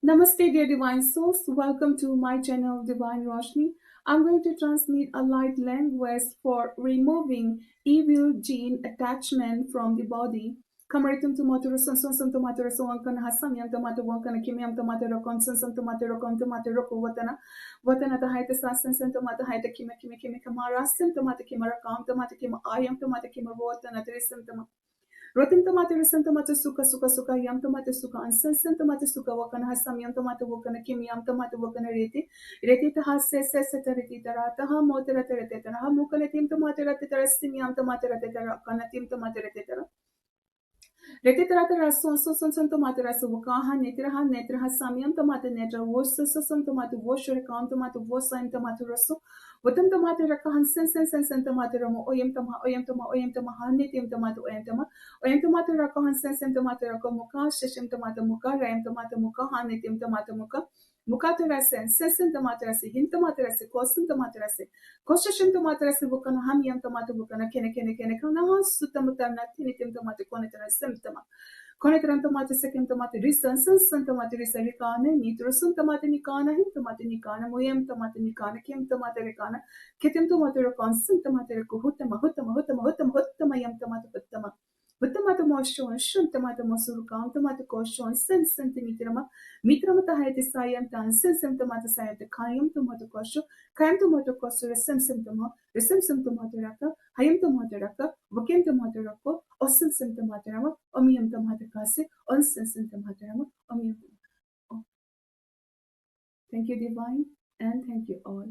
Namaste, dear divine souls. Welcome to my channel, Divine Roshni. I'm going to transmit a light language for removing evil gene attachment from the body. Kamaritum tomato son son tomato so one can hasam yam tomato one can kimiam tomato con son tomato con tomato roko watana the height assassin sen tomato height kima kamara sim tomato kimara kam tomato kima ayam tomato kima watana trisam tomato Rotin tomate resin tomate suka yam tomate suka ansen tomate suka wakana hasam yam tomate wakana kim yam tomate wakana reti ta se ta reti ta rata ha motera ta reti ta ha mukana tim tomate reti ta sim yam tomate reti ta kana tim tomate reti ta Retetrata son tomate rasa wakaha netra ha samiam tomate netra was son tomate wash recount tomate was and tomate raso Watam tomate rakahan sen tomate ramo oyem tama hanetim tomate oyem tomate rakahan sen tomate rakamuka shishim tomate muka ram tomate muka hanetim tomate muka Mukaterase, Sesen tomaterase, Hin tomaterase, Kosun tomaterase, Koshashin tomaterase, Bukana Hamiam tomato Bukana Kene Kana, Sutamutana, Tinitim tomato Conetera symptoma. Conetran tomato second tomato reason, Sun tomato resericana, Nitrosun tomato Nicana, Him tomato Nicana, Moyam tomato Nicana, Kim tomato Recana, Kitim tomato constant tomato Hutama Yam tomato Putama. Tomato motion, shun tomato mosurukan, tomato koshon, mitrama tahayati sayam tan, tomato sayate kayam tomato kosho, kayam tomato koso, resem tomato raka, hayam tomato raka, vakim tomato rako, osen tomato rama, omiyam tomato kasi, onsen tomato rama, omiyam. Thank you, divine, and thank you all.